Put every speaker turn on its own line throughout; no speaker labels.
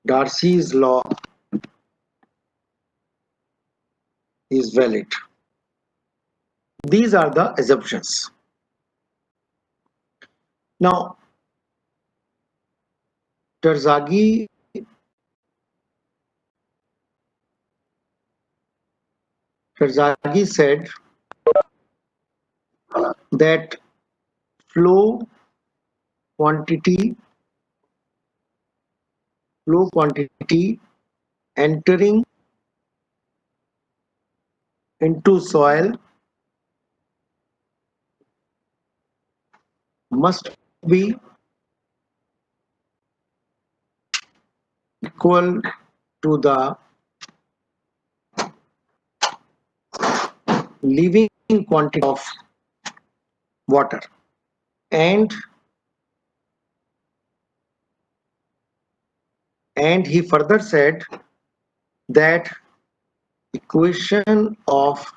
Darcy's law is valid. These are the assumptions. Now, Terzaghi said that flow quantity entering into soil must be equal to the living quantity of water. And he further said that equation of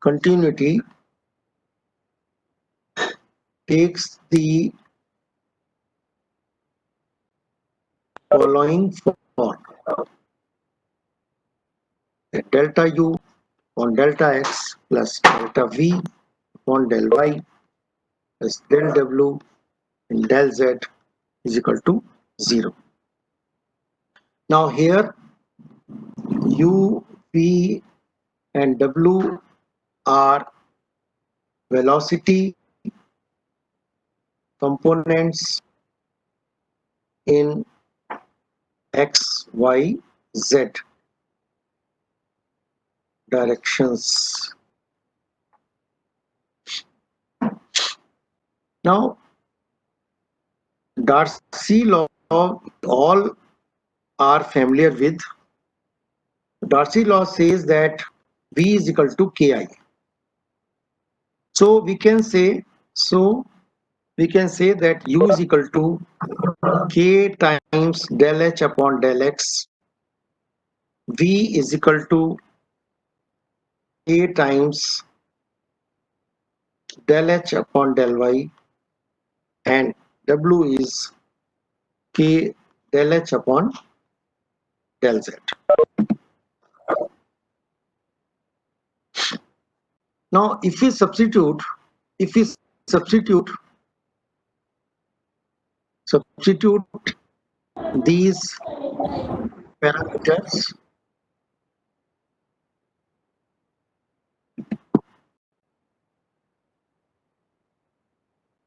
continuity takes the following form: delta U upon delta X plus delta V upon del Y plus del W and del Z is equal to 0. Now here U, V and W are velocity components in X, Y, Z directions. Now, Darcy law all are familiar with. Darcy law says that V is equal to Ki. So we can say that U is equal to K times del H upon del X. V is equal to K times del H upon del Y, and W is K del H upon del Z. Now, if we substitute these parameters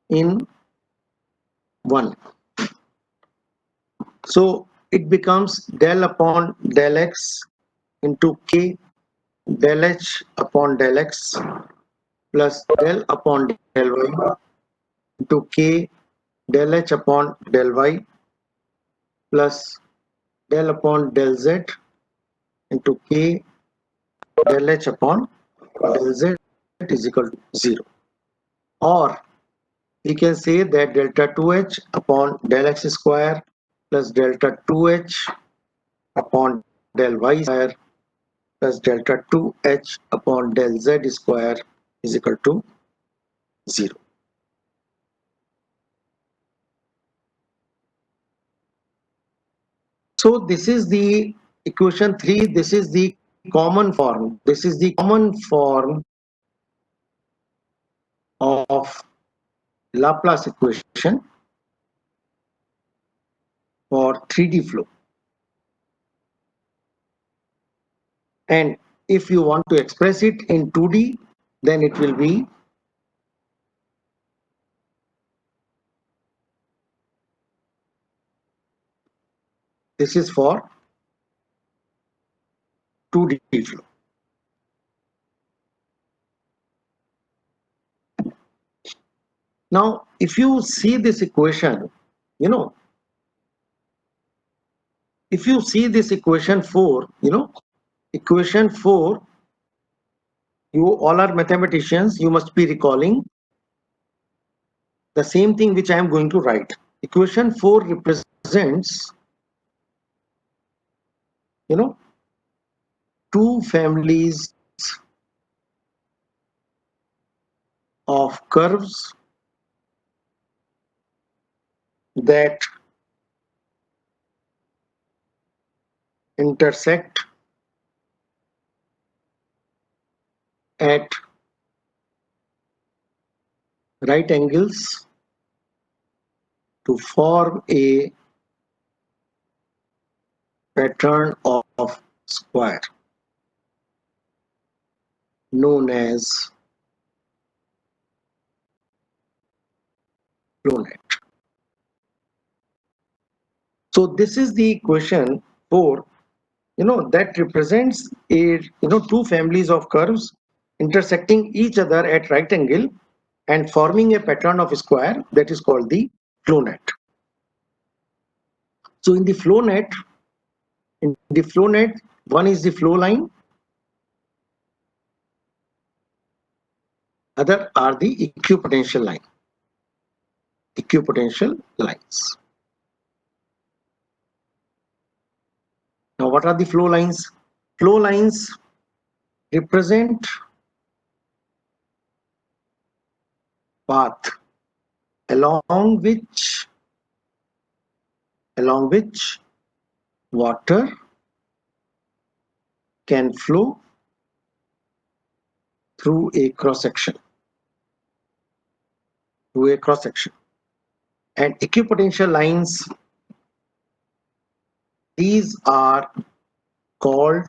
in 1, so it becomes del upon del X into K del H upon del X plus del upon del Y into K del H upon del Y plus del upon del Z into K del H upon del Z is equal to 0. Or we can say that delta 2H upon del X square plus delta 2H upon del Y square plus delta 2H upon del Z square is equal to 0. So this is the equation 3. This is the common form. This is the common form of Laplace equation for 3D flow. And if you want to express it in 2D, then it will be this is for 2D flow. Now, if you see this equation, if you see this equation 4, equation 4, you all are mathematicians, you must be recalling the same thing which I am going to write. Equation 4 represents, two families of curves that intersect at right angles to form a pattern of square known as flow net. So this is the equation for, that represents a, two families of curves intersecting each other at right angle and forming a pattern of square that is called the flow net. So in the flow net, one is the flow line, other are the equipotential lines. Now, what are the flow lines? Flow lines represent path along which water can flow through a cross section. And equipotential lines, these are called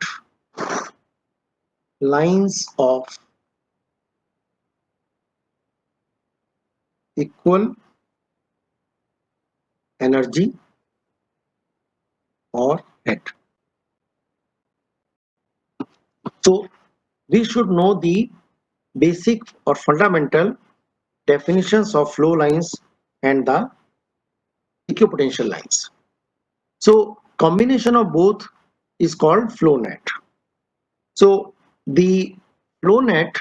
lines of equal energy or head. So we should know the basic or fundamental definitions of flow lines and the equipotential lines. So combination of both is called flow net. So the flow net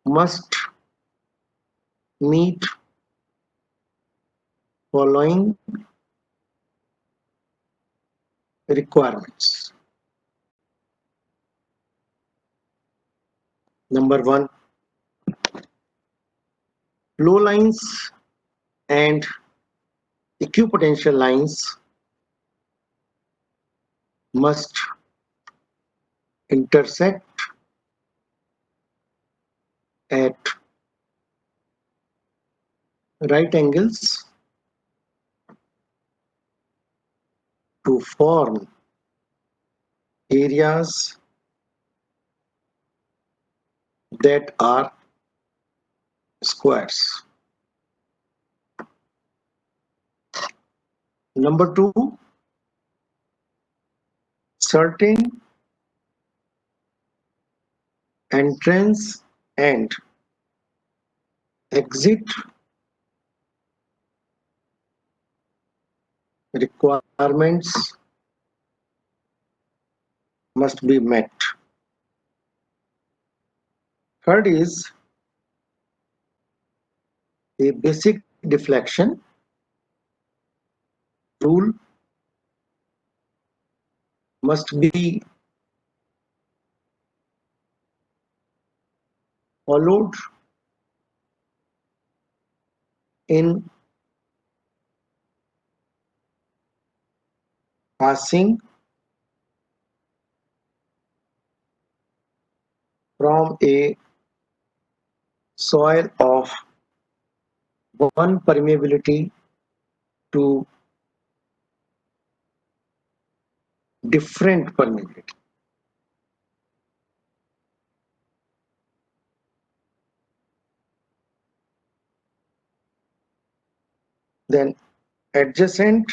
must meet following requirements. Number one, flow lines and equipotential lines must intersect at right angles to form areas that are squares. Number two, certain entrance and exit requirements must be met. Third is a basic deflection rule must be followed in passing from a soil of one permeability to different permeability. Then adjacent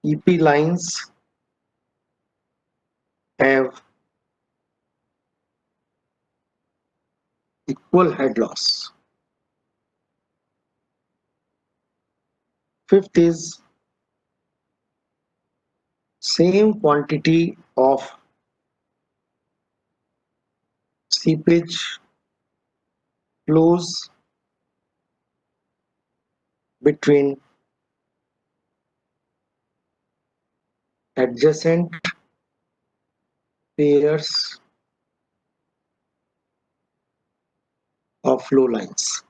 EP lines have equal head loss. Fifth is same quantity of seepage flows between adjacent pairs of flow lines.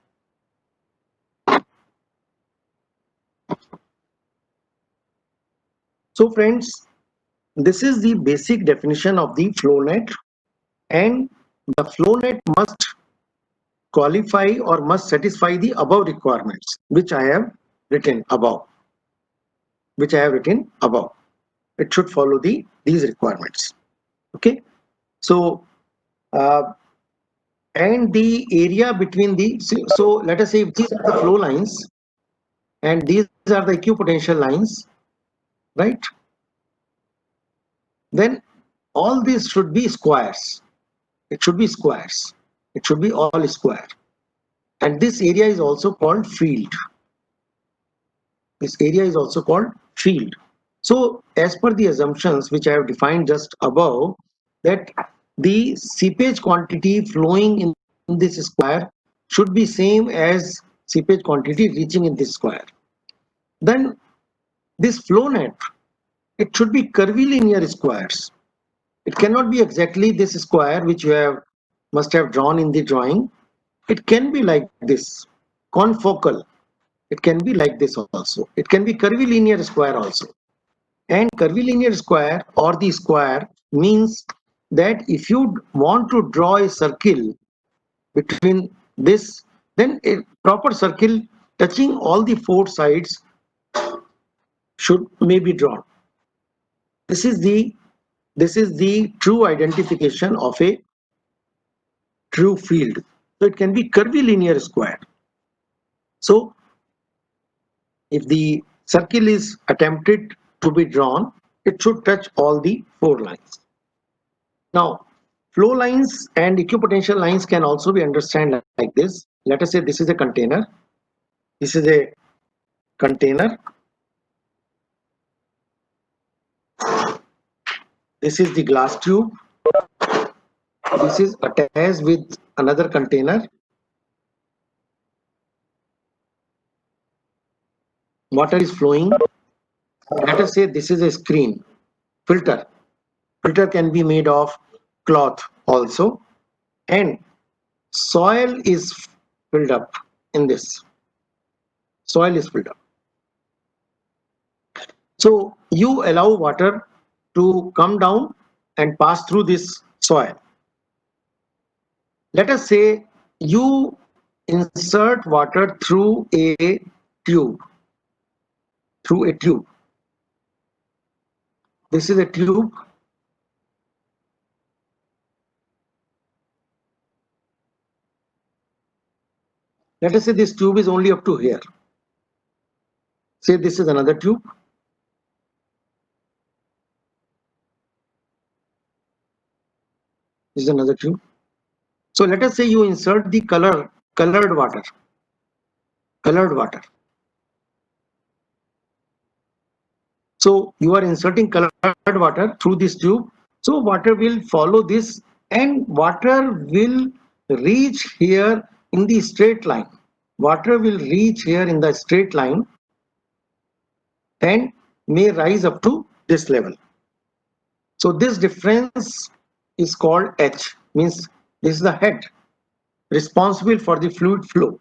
So friends, this is the basic definition of the flow net, and the flow net must qualify or must satisfy the above requirements which I have written above. It should follow these requirements. Okay. So and the area between the, so let us say if these are the flow lines and these are the equipotential lines, right? Then all these should be squares. It should be squares. It should be all square. And this area is also called field. This area is also called field. So as per the assumptions which I have defined just above, that the seepage quantity flowing in this square should be same as seepage quantity reaching in this square. Then this flow net, it should be curvilinear squares. It cannot be exactly this square which you must have drawn in the drawing. It can be like this, confocal. It can be like this also. It can be curvilinear square also. And curvilinear square or the square means that if you want to draw a circle between this, then a proper circle touching all the four sides may be drawn. This is the true identification of a true field. So it can be curvilinear square. So if the circle is attempted to be drawn, it should touch all the four lines. Now, flow lines and equipotential lines can also be understood like this. Let us say this is a container. This is a container. This is the glass tube. This is attached with another container. Water is flowing. Let us say this is a screen, filter. Filter can be made of cloth also, and soil is filled up in this. Soil is filled up. So you allow water to come down and pass through this soil. Let us say you insert water through a tube. This is a tube. Let us say this tube is only up to here. Say this is another tube. This is another tube. So let us say you insert the colored water. So you are inserting colored water through this tube. So water will follow this and water will reach here in the straight line. Water will reach here in the straight line and may rise up to this level. So this difference is called H, means this is the head responsible for the fluid flow.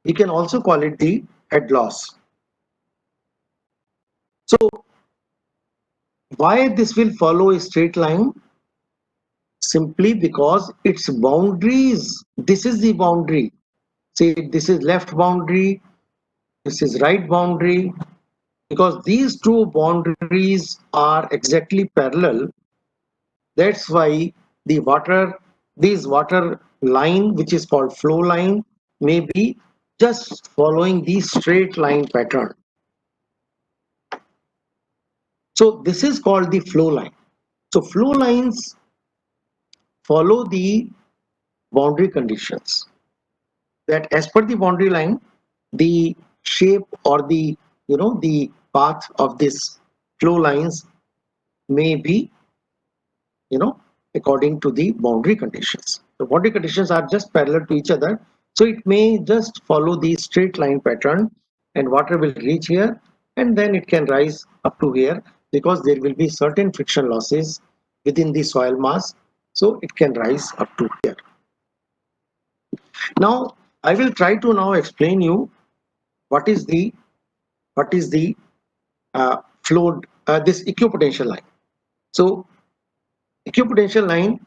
We can also call it the head loss. So why this will follow a straight line? Simply because its boundaries, this is the boundary. Say this is left boundary, this is right boundary. Because these two boundaries are exactly parallel, that's why this water line, which is called flow line, may be just following the straight line pattern. So this is called the flow line. So flow lines follow the boundary conditions, that as per the boundary line, the shape or the path of this flow lines may be according to the boundary conditions. The boundary conditions are just parallel to each other, so it may just follow the straight line pattern, and water will reach here and then it can rise up to here, because there will be certain friction losses within the soil mass, so it can rise up to here. Now I will try to now explain you what is the flow this equipotential line. So equipotential line,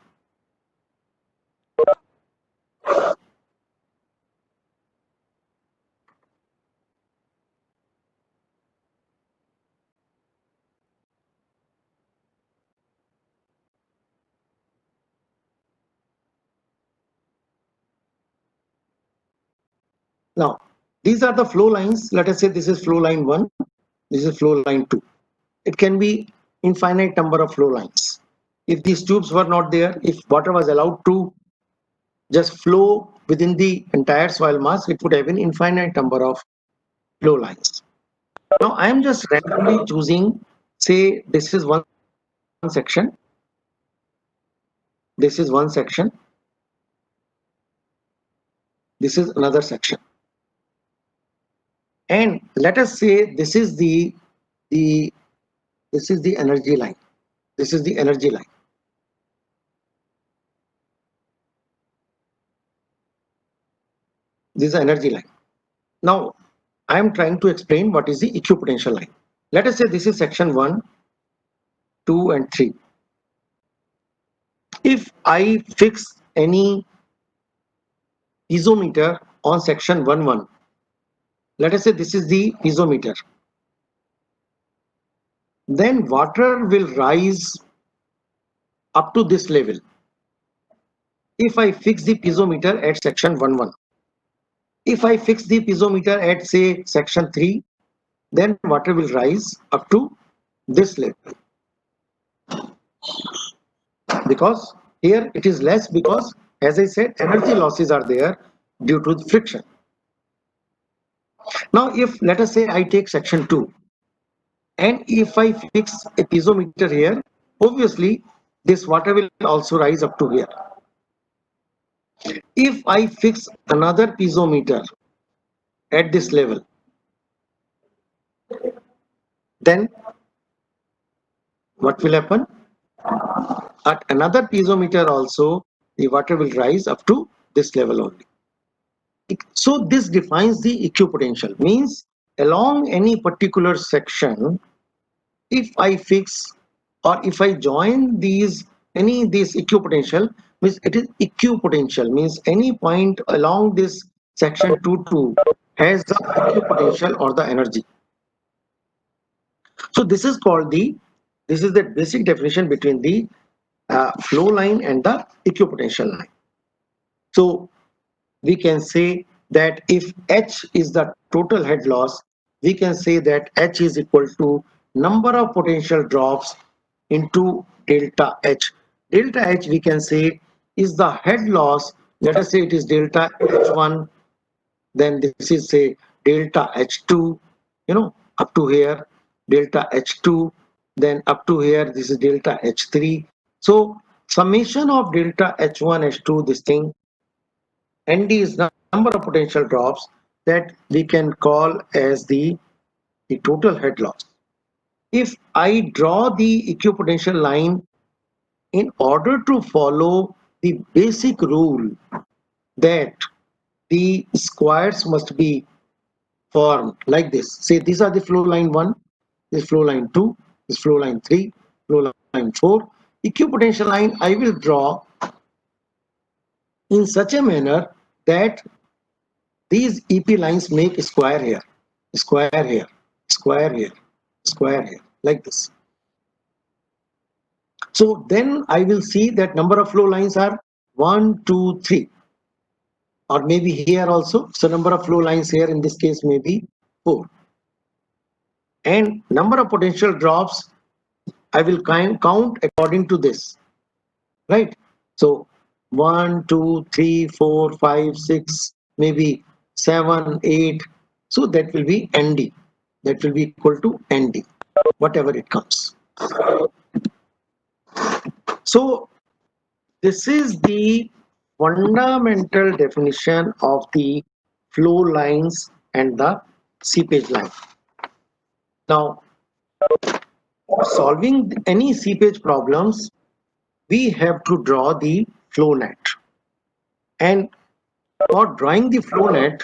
now these are the flow lines. Let us say this is flow line 1, this is flow line 2. It can be infinite number of flow lines. If these tubes were not there, if water was allowed to just flow within the entire soil mass, it would have an infinite number of flow lines. Now I am just randomly choosing, say this is one section, this is one section, this is another section, and let us say this is the this is the energy line, this is the energy line. This is the energy line. Now I am trying to explain what is the equipotential line. Let us say this is section 1, 2 and 3. If I fix any piezometer on section 1, let us say this is the piezometer, then water will rise up to this level. If I fix the piezometer at section 1, if I fix the piezometer at say section 3, then water will rise up to this level, because here it is less, because as I said, energy losses are there due to the friction. Now if let us say I take section 2, and if I fix a piezometer here, obviously this water will also rise up to here. If I fix another piezometer at this level, then what will happen? At another piezometer also, the water will rise up to this level only. So this defines the equipotential, means along any particular section, if I fix or if I join these this equipotential, means it is equipotential, means any point along this section 2 has the equipotential or the energy. So this is called this is the basic definition between the flow line and the equipotential line. So we can say that if H is the total head loss, we can say that H is equal to number of potential drops into delta H. Delta H we can say is the head loss. Let us say it is delta H1, then this is say delta H2, up to here, delta H2, then up to here, this is delta H3. So summation of delta H1, H2, this thing, ND is the number of potential drops that we can call as the total head loss. If I draw the equipotential line in order to follow the basic rule that the squares must be formed like this. Say these are the flow line 1, this flow line 2, this flow line 3, flow line 4. Equipotential line I will draw in such a manner that these EP lines make a square here, square here, square here, square here, like this. So then I will see that number of flow lines are 1, 2, 3, or maybe here also. So number of flow lines here in this case may be 4. And number of potential drops I will count according to this, right? So 1, 2, 3, 4, 5, 6, maybe 7, 8. So that will be ND. That will be equal to ND, whatever it comes. So this is the fundamental definition of the flow lines and the seepage line. Now, for solving any seepage problems, we have to draw the flow net. And for drawing the flow net,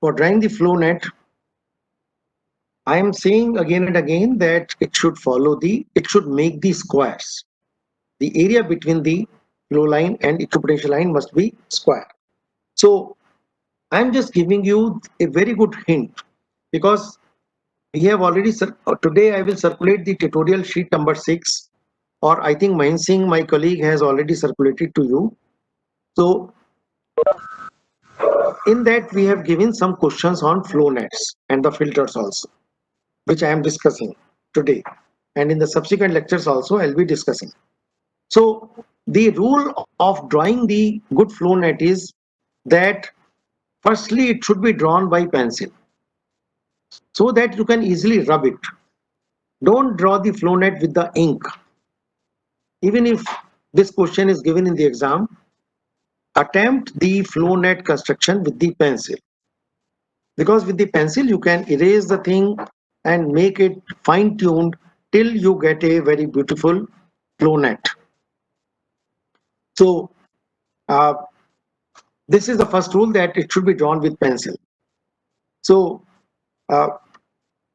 for drawing the flow net, I am saying again and again that it should make the squares. The area between the flow line and equipotential line must be square. So I'm just giving you a very good hint, because we have already, today I will circulate the tutorial sheet number 6, or I think Mahin Singh, my colleague, has already circulated to you. So in that we have given some questions on flow nets and the filters also, which I am discussing today, and in the subsequent lectures also I'll be discussing. So the rule of drawing the good flow net is that firstly it should be drawn by pencil, so that you can easily rub it. Don't draw the flow net with the ink. Even if this question is given in the exam, attempt the flow net construction with the pencil, because with the pencil you can erase the thing and make it fine tuned till you get a very beautiful flow net. So uh, this is the first rule, that it should be drawn with pencil. So uh,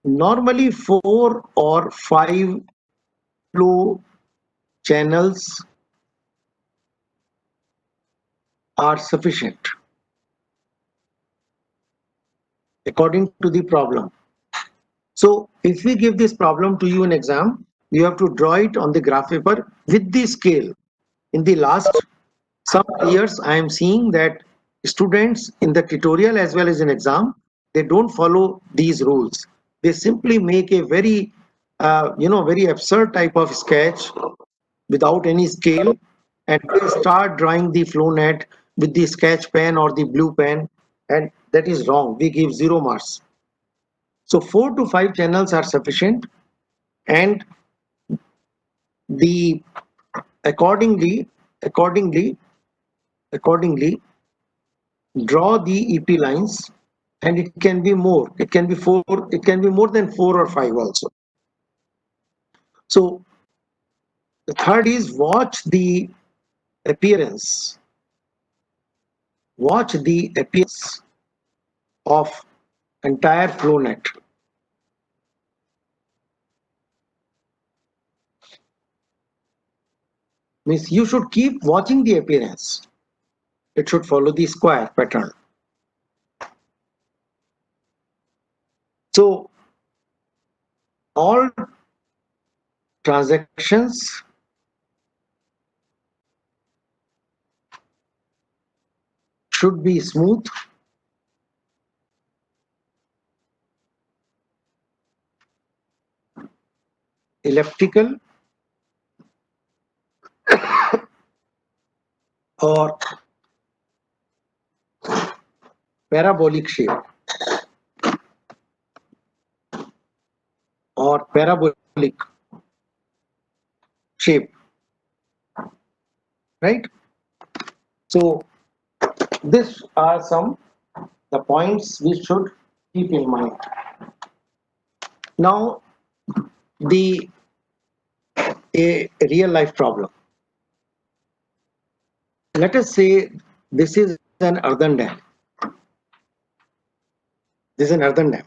normally 4 or 5 flow channels are sufficient according to the problem. So if we give this problem to you in exam, you have to draw it on the graph paper with the scale. In the last some years, I am seeing that students in the tutorial as well as in exam, they don't follow these rules. They simply make a very, very absurd type of sketch without any scale, and they start drawing the flow net with the sketch pen or the blue pen, and that is wrong. We give 0 marks. So 4 to 5 channels are sufficient, and the accordingly accordingly draw the EP lines, and it can be more. It can be 4. It can be more than 4 or 5 also. So the third is watch the appearance. Watch the appearance of entire flow net. Means you should keep watching the appearance. It should follow the square pattern. So all transactions should be smooth, elliptical, or parabolic shape, or parabolic shape, right? So these are some the points we should keep in mind. Now the a real life problem. Let us say this is an earthen dam. This is an earthen dam,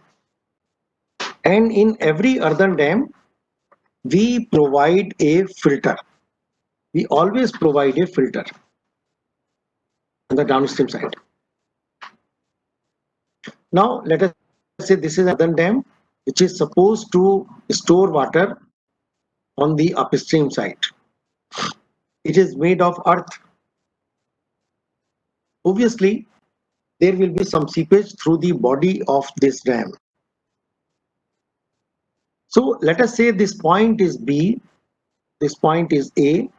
and in every earthen dam we provide a filter. We always provide a filter on the downstream side. Now let us say this is an earthen dam which is supposed to store water on the upstream side. It is made of earth. Obviously, there will be some seepage through the body of this dam. So let us say this point is B, this point is A,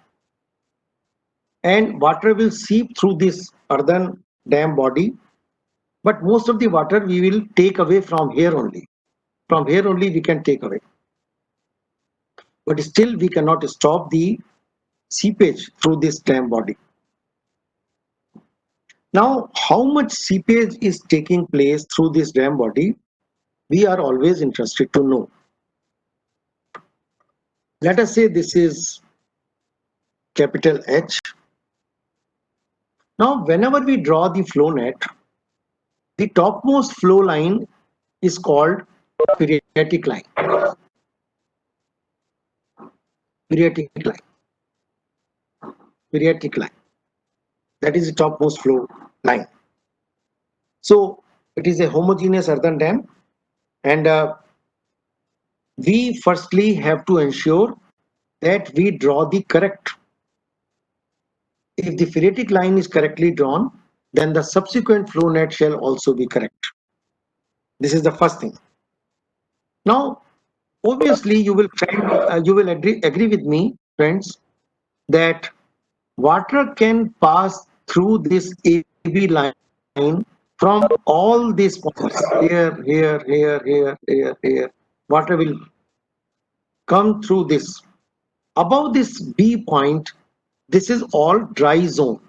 and water will seep through this earthen dam body, but most of the water we will take away from here only. From here only we can take away. But still we cannot stop the seepage through this dam body. Now, how much seepage is taking place through this dam body? We are always interested to know. Let us say this is capital H. Now, whenever we draw the flow net, the topmost flow line is called phreatic line. Phreatic line. Phreatic line. That is the topmost flow line. So it is a homogeneous earthen dam, and we firstly have to ensure that we draw the correct. If the phreatic line is correctly drawn, then the subsequent flow net shall also be correct. This is the first thing. Now, obviously, you will agree with me, friends, that water can pass through this AB line from all these points here, here, here, here, here, here. Water will come through this. Above this B point, this is all dry zone.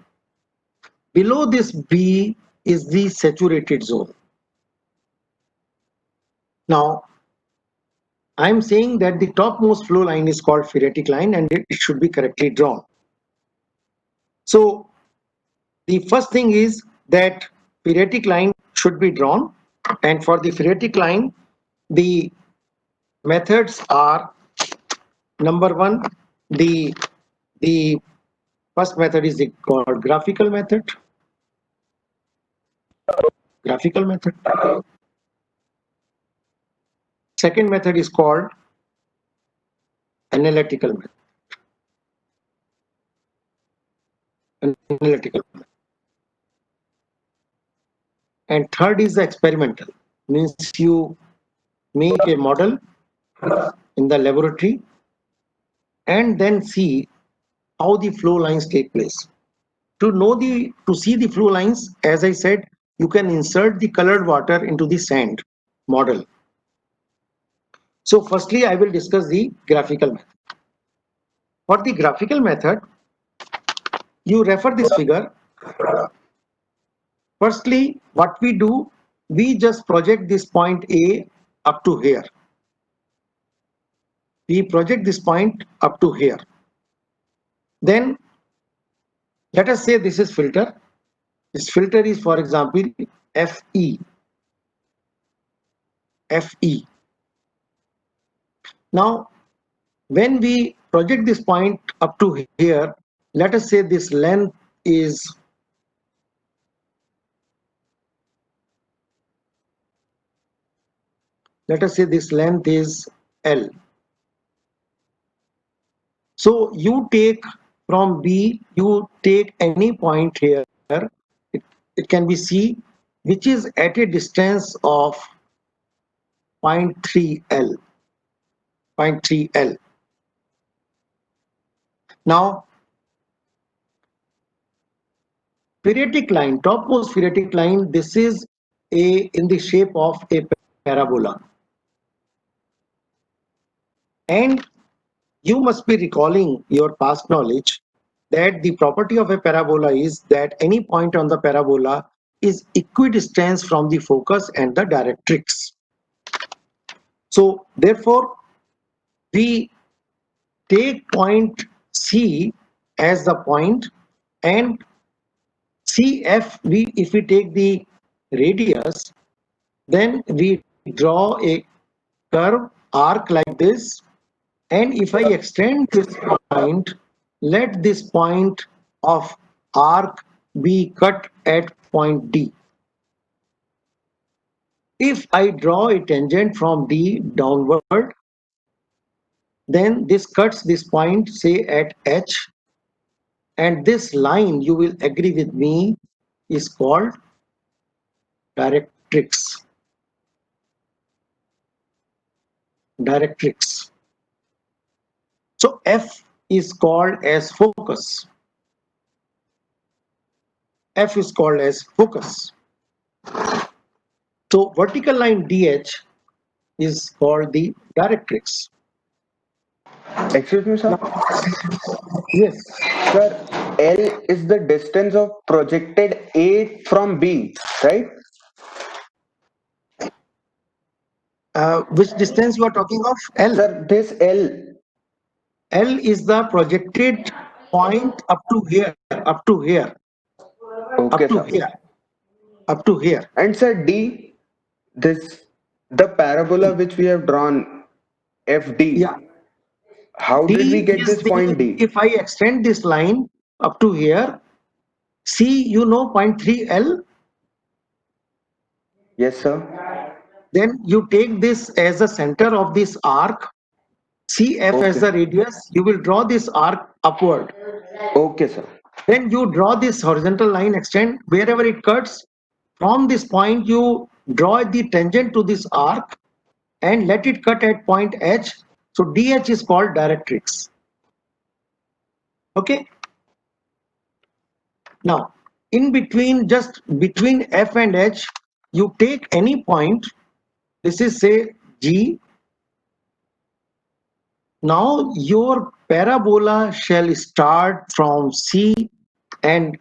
Below this B is the saturated zone. Now, I'm saying that the topmost flow line is called phreatic line and it should be correctly drawn. So the first thing is that phreatic line should be drawn, and for the phreatic line, the methods are: number one, the first method is called graphical method. Graphical method. Second method is called analytical method. Analytical method. And third is the experimental. Means you make a model in the laboratory and then see how the flow lines take place. To see the flow lines, as I said, you can insert the colored water into the sand model. So firstly, I will discuss the graphical method. For the graphical method, you refer this figure. Firstly, what we do, we just project this point A up to here. We project this point up to here. Then let us say this is filter. This filter is, for example, FE. FE. Now, when we project this point up to here, let us say this length is L. So you take from B, you take any point here, it can be C, which is at a distance of 0.3 L. 0.3 L. Now, phreatic line, topmost phreatic line, this is in the shape of a parabola. And you must be recalling your past knowledge that the property of a parabola is that any point on the parabola is equidistant from the focus and the directrix. So therefore, we take point C as the point, and CF, if we take the radius, then we draw a curve arc like this, and if I extend this point, let this point of arc be cut at point D. If I draw a tangent from D downward, then this cuts this point, say at H, and this line, you will agree with me, is called directrix. Directrix. So F is called as focus. F is called as focus. So vertical line DH is called the directrix.
Excuse me, sir.
Yes.
Sir, L is the distance of projected A from B, right?
Which distance you are talking of? L.
Sir, this L.
L is the projected point up to here, up to here,
Okay,
up to
sir.
here. up to here.
And sir, D, this the parabola which we have drawn,
Yeah,
FD. How did we
D
get
is
this point
the,
D?
if I extend this line up to here, see, you know point 3L,
Yes, sir.
then you take this as the center of this arc, CF as the
Okay.
radius, you will draw this arc upward.
Okay, sir.
Then you draw this horizontal line extend wherever it cuts. From this point, you draw the tangent to this arc and let it cut at point H. So DH is called directrix. Okay. Now, in between, just between F and H, you take any point. This is say G. Now your parabola shall start from C and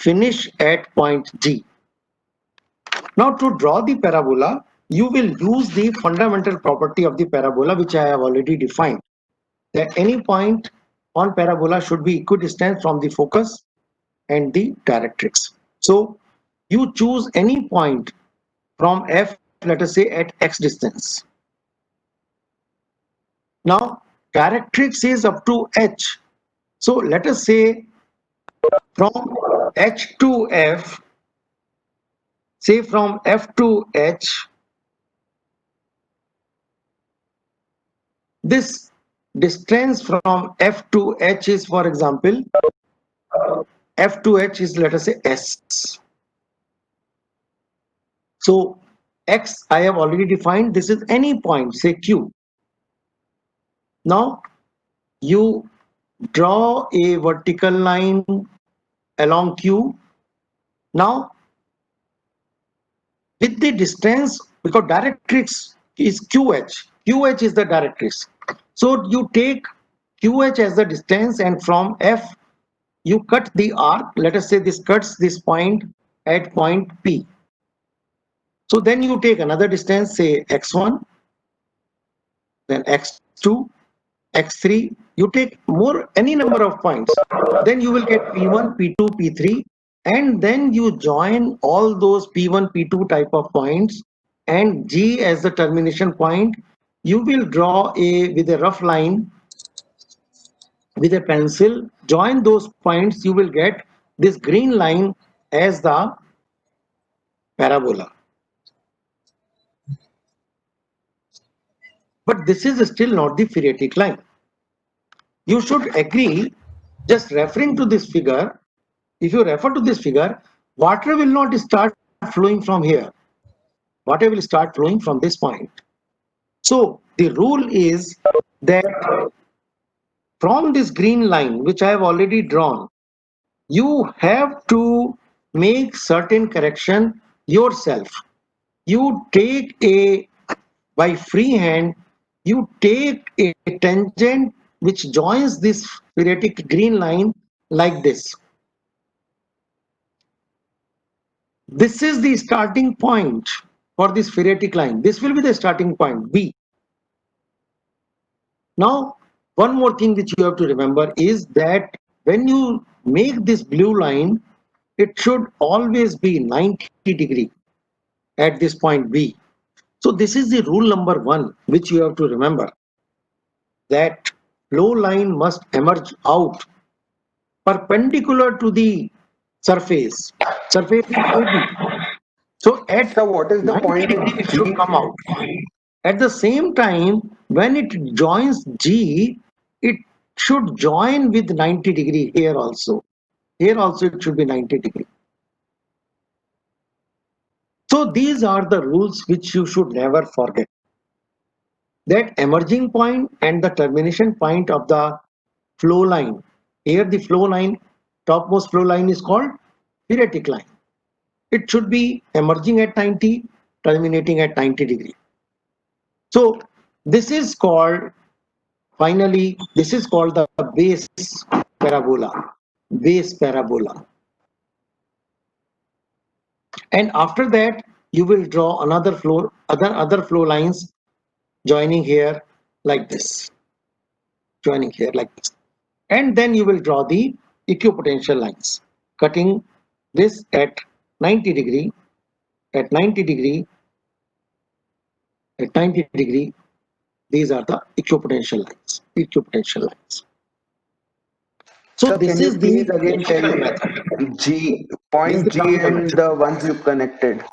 finish at point G. Now to draw the parabola, you will use the fundamental property of the parabola, which I have already defined, that any point on parabola should be equidistant from the focus and the directrix. So you choose any point from F, let us say at X distance. Now directrix is up to H. So let us say from H to F, say from F to H, this distance from F to H is, for example, F to H is, let us say, S. So X I have already defined. This is any point, say Q. Now you draw a vertical line along Q. Now with the distance, because directrix is QH. QH is the directrix. So you take QH as the distance, and from F you cut the arc. Let us say this cuts this point at point P. So then you take another distance, say x1, then x2, x3. You take more, any number of points. Then you will get P1, P2, P3, and then you join all those P1, P2 type of points, and G as the termination point. You will draw a, with a rough line, with a pencil, join those points. You will get this green line as the parabola. But this is still not the pharetic line. You should agree, just referring to this figure, if you refer to this figure, water will not start flowing from here. Water will start flowing from this point. So the rule is that from this green line, which I have already drawn, you have to make certain correction yourself. You take a, by freehand, you take a tangent which joins this pharetic green line like this. This is the starting point for this pharetic line. This will be the starting point, B. Now, one more thing which you have to remember is that when you make this blue line, it should always be 90 degree at this point B. So this is the rule number one, which you have to remember, that flow line must emerge out perpendicular to the surface. Surface is AB. So at
So what is the
90
point
degree,
at
it should
G?
come out. At the same time, when it joins G, it should join with 90 degree here also. Here also it should be 90 degree. So these are the rules which you should never forget. That emerging point and the termination point of the flow line. Here the flow line, topmost flow line is called pharetic line. It should be emerging at 90, terminating at 90 degree. So this is called, finally, this is called the base parabola. Base parabola. And after that, you will draw another flow, other flow lines joining here like this. Joining here like this. And then you will draw the equipotential lines, cutting this at 90 degree, at 90 degree, at 90 degree, these are the equipotential lines. Equipotential lines. So
Sir,
this
can you
is the
please again
graphical
tell
method.
G,
This is
point
the
G
graphical
and
method.
the ones you connected?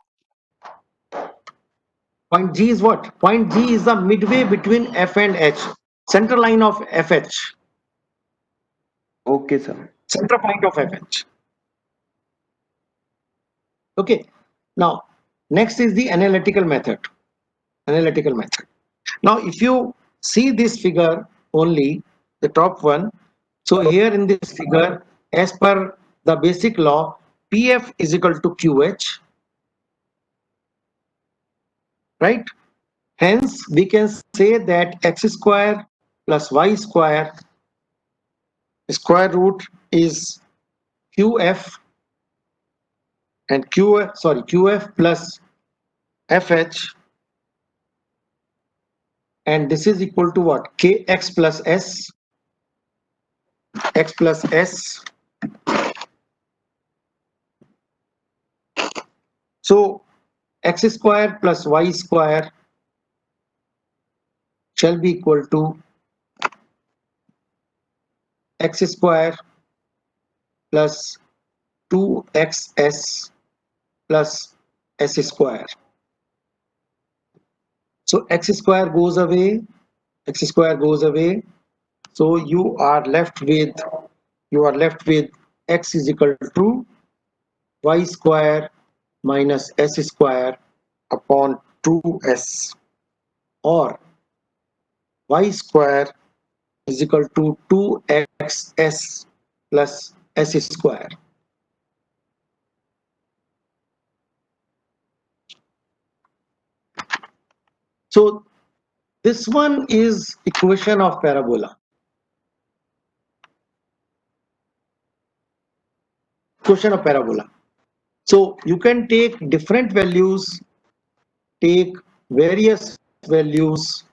Point G is what? Point G is the midway between F and H. Center line of FH.
Okay, sir.
Center point of FH. Okay. Now, next is the analytical method. Analytical method. Now, if you see this figure only, the top one, so here in this figure, as per the basic law, PF is equal to QH, right? Hence, we can say that x square plus y square root is QF and QF plus FH, and this is equal to what? KX plus S, X plus S. So x square plus y square shall be equal to x square plus 2xs plus s square. So x square goes away, x square goes away. So you are left with x is equal to y square minus s square upon 2s, or y square is equal to 2xs plus s square. So this one is equation of parabola. Equation of parabola. So you can take different values, take various values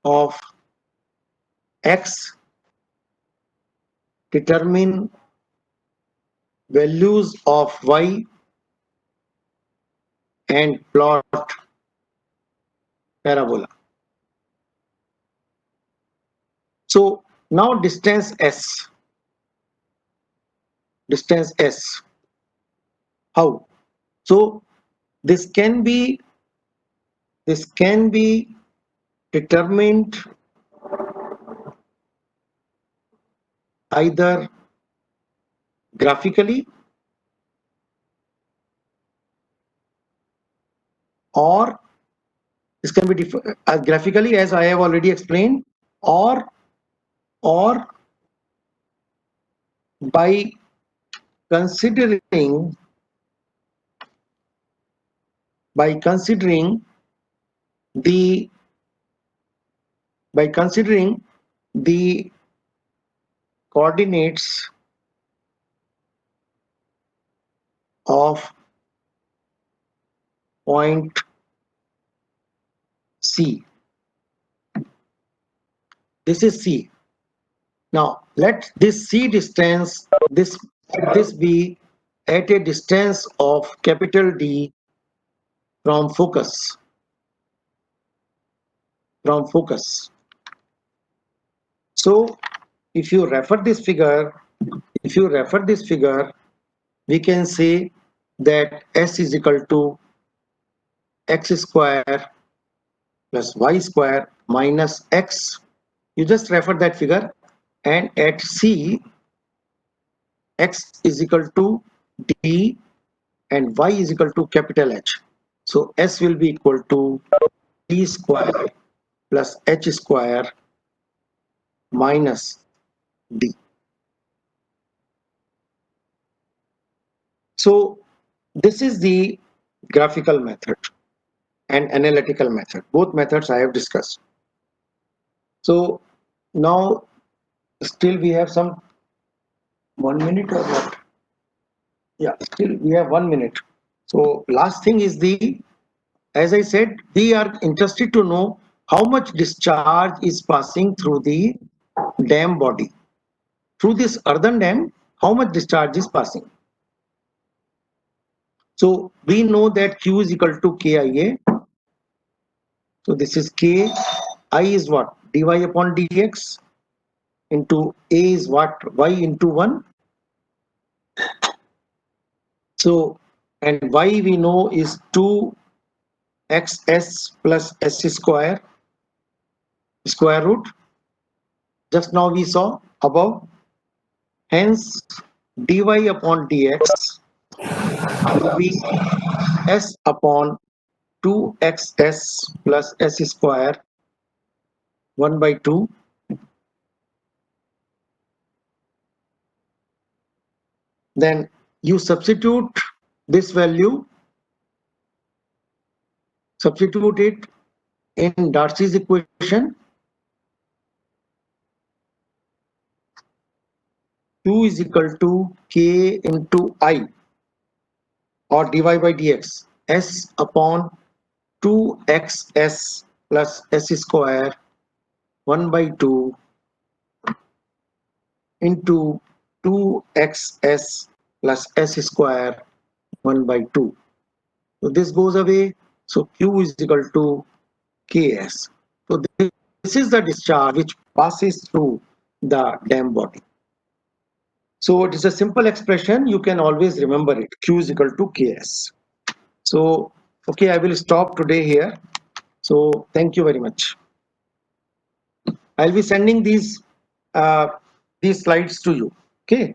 of x, determine values of y, and plot parabola. So now distance s. Distance s. How? So this can be determined either graphically or this can be graphically, as I have already explained, or by considering the the coordinates of point C. This is C. Now let this C distance, this be at a distance of capital D from focus. So if you refer this figure, we can say that S is equal to x square plus y square minus x. You just refer that figure, and at C, x is equal to D and y is equal to capital H. So S will be equal to D square plus H square minus D. So this is the graphical method and analytical method. Both methods I have discussed. So now still we have some 1 minute or what? Yeah, still we have 1 minute. So last thing is as I said, we are interested to know how much discharge is passing through the dam body. Through this earthen dam, how much discharge is passing. So we know that Q is equal to KIA. So this is K. I is what? dy upon dx into A is what? Y into 1. So, and Y we know is 2xs plus s square root. Just now we saw above. Hence, dy upon dx will be s upon 2xs plus s square 1 by 2. Then you substitute this value, substitute it in Darcy's equation. Q is equal to K into I or dy by dx s upon 2xs plus s square 1 by 2 into 2xs plus s square 1 by 2. So this goes away. So Q is equal to Ks. So this is the discharge which passes through the dam body. So it is a simple expression. You can always remember it. Q is equal to Ks. So, okay, I will stop today here. So thank you very much. I'll be sending these slides to you. Okay.